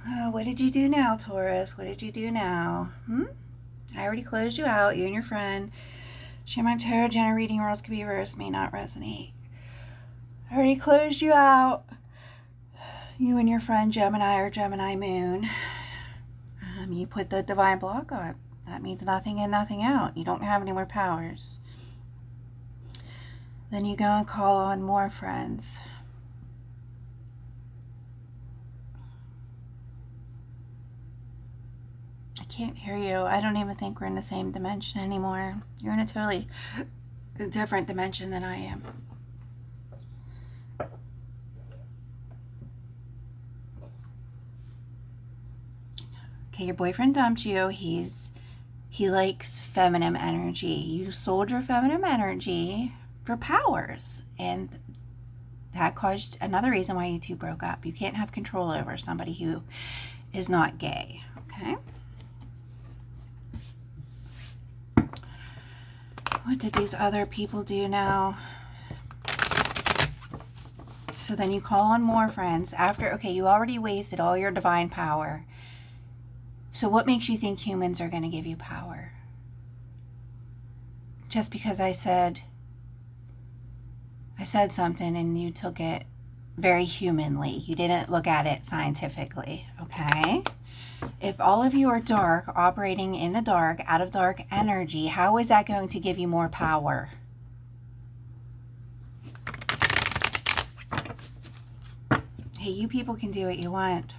What did you do now, Taurus? What did you do now? I already closed you out, you and your friend. Shamrock Tarot General reading roles could be reversed, may not resonate. I already closed you out. You and your friend Gemini or Gemini Moon. You put the divine block on. That means nothing in, nothing out. You don't have any more powers. Then you go and call on more friends. I can't hear you. I don't even think we're in the same dimension anymore. You're in a totally different dimension than I am. Okay, your boyfriend dumped you. He likes feminine energy. You sold your feminine energy for powers, and that caused another reason why you two broke up. You can't have control over somebody who is not gay, okay? What did these other people do now? So then you call on more friends after, okay, you already wasted all your divine power. So what makes you think humans are going to give you power? Just because I said something and you took it very humanly. You didn't look at it scientifically, okay? If all of you are dark, operating in the dark, out of dark energy, how is that going to give you more power? Hey, you people can do what you want.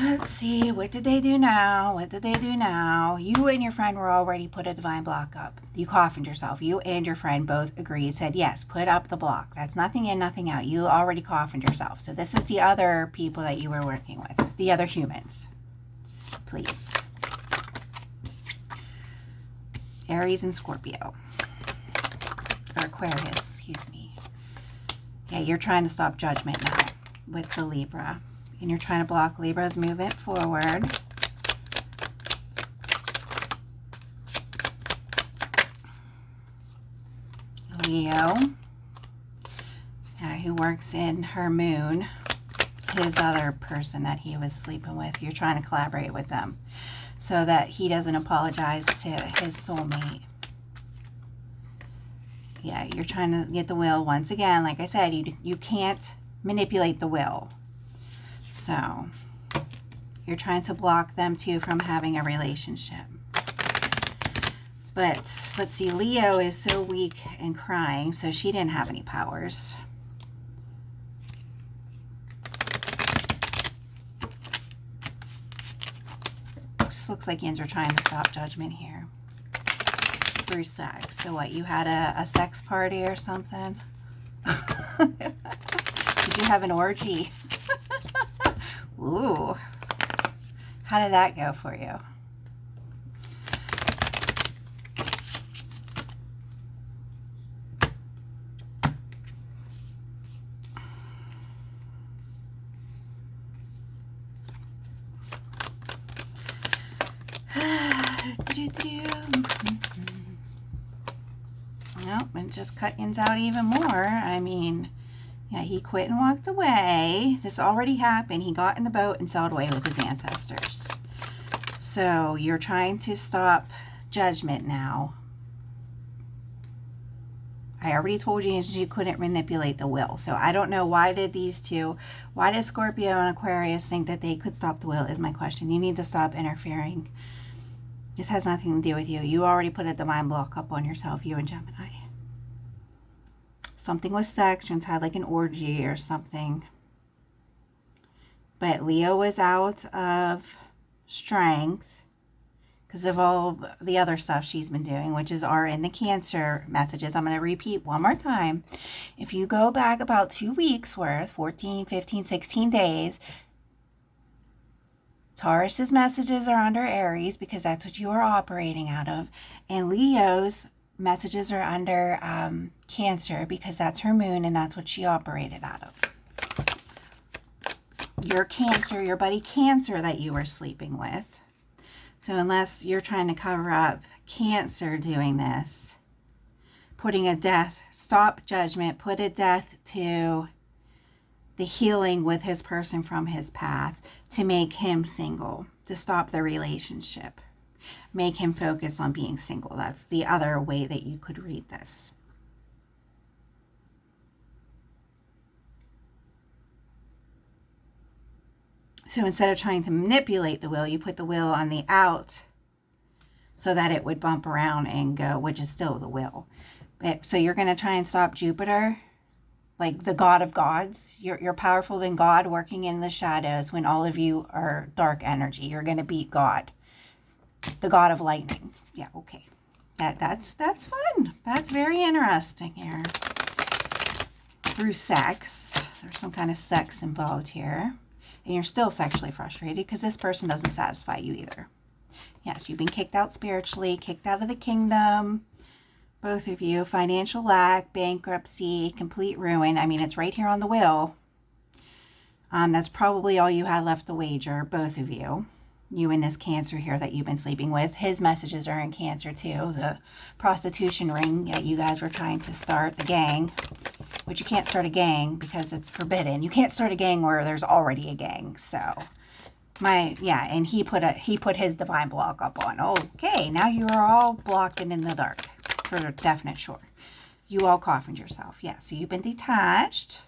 Let's see, what did they do now? What did they do now? You and your friend were already put a divine block up. You coffined yourself. You and your friend both agreed, said, yes, put up the block. That's nothing in, nothing out. You already coffined yourself. So this is the other people that you were working with, the other humans. Please. Aries and Scorpio. Or Aquarius, excuse me. Yeah, you're trying to stop judgment now with the Libra. And you're trying to block Libra's movement forward. Leo, who works in her moon, his other person that he was sleeping with, you're trying to collaborate with them so that he doesn't apologize to his soulmate. Yeah, you're trying to get the will. Once again, like I said, you can't manipulate the will. So you're trying to block them too from having a relationship. But let's see, Leo is so weak and crying, so she didn't have any powers. This looks like yins are trying to stop judgment here through sex. So what, you had a sex party or something? Did you have an orgy? Ooh, how did that go for you? Nope, and just cut yins out even more. I mean, yeah, he quit and walked away. This already happened. He got in the boat and sailed away with his ancestors. So you're trying to stop judgment now. I already told you couldn't manipulate the will. So I don't know, why did these two, why did Scorpio and Aquarius think that they could stop the will is my question. You need to stop interfering. This has nothing to do with you. You already put a divine block up on yourself, you and Gemini. Something with sex, you had like an orgy or something. But Leo was out of strength because of all the other stuff she's been doing, which are in the Cancer messages. I'm going to repeat one more time. If you go back about 2 weeks worth, 14, 15, 16 days, Taurus's messages are under Aries because that's what you are operating out of. And Leo's messages are under Cancer because that's her moon and that's what she operated out of. Your Cancer, your buddy Cancer that you were sleeping with. So unless you're trying to cover up Cancer doing this, putting a death, stop judgment, put a death to the healing with his person from his path to make him single, to stop the relationship, make him focus on being single. That's the other way that you could read this. So instead of trying to manipulate the wheel, you put the wheel on the out so that it would bump around and go, which is still the wheel. So you're going to try and stop Jupiter, like the god of gods. You're powerful than God, working in the shadows when all of you are dark energy. You're going to beat God, the god of lightning. Yeah, okay. That's fun. That's very interesting here. Through sex. There's some kind of sex involved here. And you're still sexually frustrated because this person doesn't satisfy you either. Yes, you've been kicked out spiritually, kicked out of the kingdom. Both of you. Financial lack, bankruptcy, complete ruin. I mean, it's right here on the wheel. That's probably all you had left to wager, both of you. You and this Cancer here that you've been sleeping with. His messages are in Cancer too. The prostitution ring that you guys were trying to start, the gang. Which you can't start a gang because it's forbidden. You can't start a gang where there's already a gang. So, and he put his divine block up on. Okay, now you are all blocked and in the dark. For definite sure. You all coffined yourself. Yeah, so you've been detached.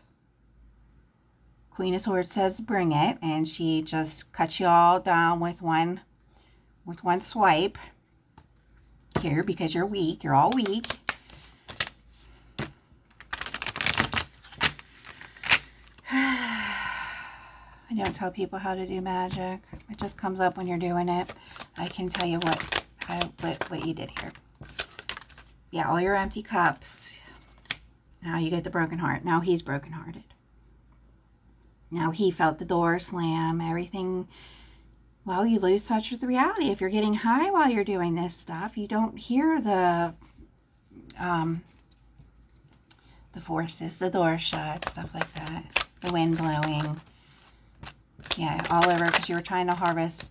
Queen of Swords says bring it. And she just cuts you all down with one swipe. Here, because you're weak. You're all weak. I don't tell people how to do magic. It just comes up when you're doing it. I can tell you what you did here. Yeah, all your empty cups. Now you get the broken heart. Now he's brokenhearted. Now he felt the door slam. Everything. Well, you lose touch with reality. If you're getting high while you're doing this stuff, you don't hear the forces, the door shut, stuff like that. The wind blowing. Yeah, all over because you were trying to harvest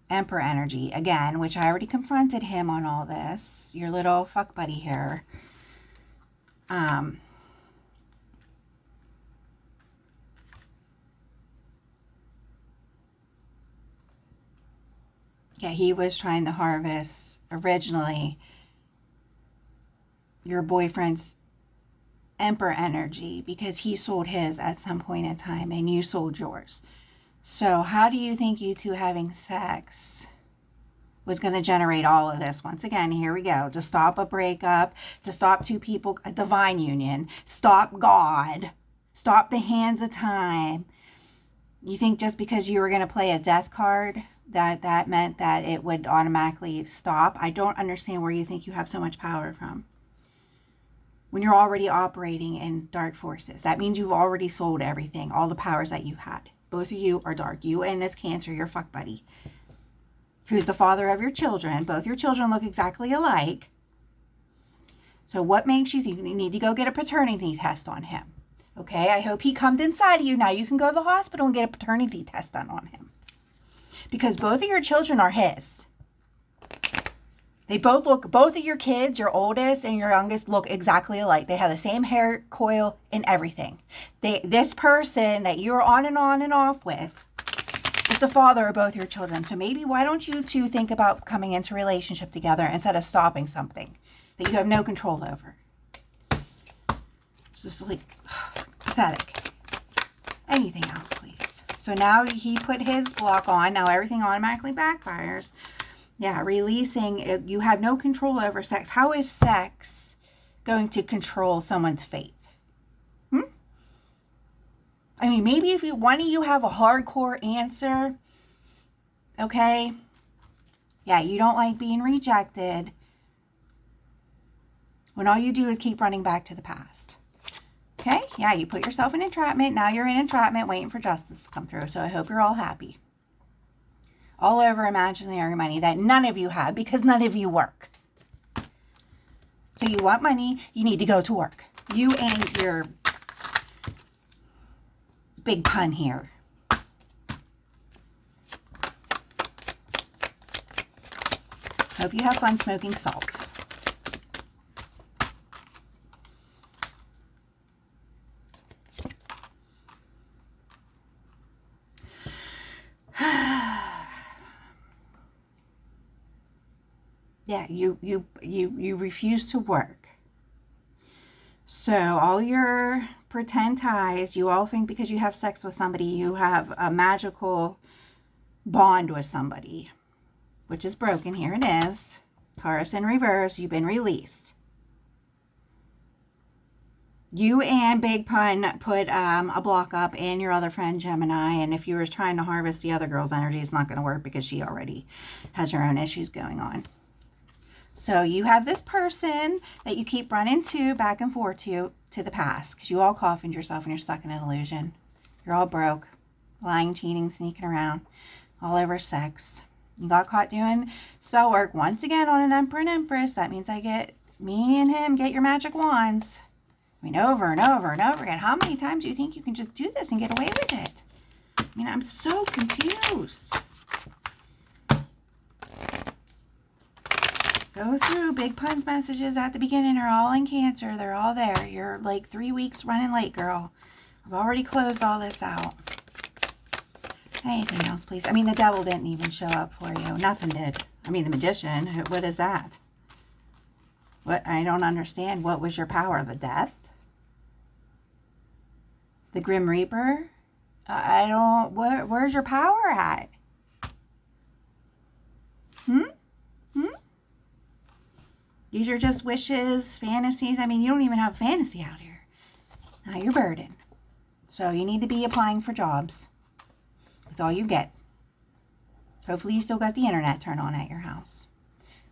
Emperor energy again, which I already confronted him on all this. Your little fuck buddy here. Yeah, he was trying to harvest originally your boyfriend's Emperor energy because he sold his at some point in time and you sold yours. So how do you think you two having sex was going to generate all of this? Once again, here we go. To stop a breakup, to stop two people, a divine union, stop God, stop the hands of time. You think just because you were going to play a death card that meant that it would automatically stop? I don't understand where you think you have so much power from. When you're already operating in dark forces, that means you've already sold everything, all the powers that you had. Both of you are dark. You and this Cancer, your fuck buddy, who's the father of your children. Both your children look exactly alike. So what makes you think you need to go get a paternity test on him? Okay, I hope he comes inside of you. Now you can go to the hospital and get a paternity test done on him. Because both of your children are his. They both of your kids, your oldest and your youngest, look exactly alike. They have the same hair coil and everything. This person that you're on and off with is the father of both your children. So maybe why don't you two think about coming into a relationship together instead of stopping something that you have no control over? It's just like pathetic. Anything else, please. So now he put his block on. Now everything automatically backfires. Yeah, releasing, you have no control over sex. How is sex going to control someone's fate? I mean, maybe if one of you have a hardcore answer, okay? Yeah, you don't like being rejected when all you do is keep running back to the past. Okay? Yeah, you put yourself in entrapment. Now you're in entrapment waiting for justice to come through. So I hope you're all happy. All over imaginary money that none of you have because none of you work. So you want money, you need to go to work. You and your big pun here. Hope you have fun smoking salt. Yeah, you refuse to work. So all your pretend ties, you all think because you have sex with somebody, you have a magical bond with somebody, which is broken. Here it is. Taurus in reverse, you've been released. You and Big Pun put a block up and your other friend Gemini, and if you were trying to harvest the other girl's energy, it's not going to work because she already has her own issues going on. So you have this person that you keep running to back and forth to the past because you all coffined yourself and you're stuck in an illusion. You're all broke, lying, cheating, sneaking around, all over sex. You got caught doing spell work once again on an Emperor and Empress. That means me and him get your magic wands. I mean, over and over and over again. How many times do you think you can just do this and get away with it? I mean, I'm so confused. Go through Big Pun's messages at the beginning are all in Cancer. They're all there. You're like 3 weeks running late, girl. I've already closed all this out. Anything else, please? I mean, the devil didn't even show up for you. Nothing did. I mean, the magician. What is that? What? I don't understand. What was your power? The death? The Grim Reaper? I don't... Where's your power at? These are just wishes, fantasies. I mean, you don't even have a fantasy out here. Now you're burdened. So you need to be applying for jobs. That's all you get. Hopefully you still got the internet turned on at your house.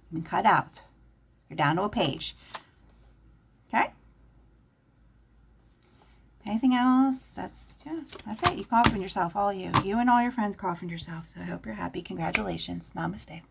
You've been cut out. You're down to a page. Okay? Anything else? That's it. You coffined yourself, all you. You and all your friends coffined yourself. So I hope you're happy. Congratulations. Namaste.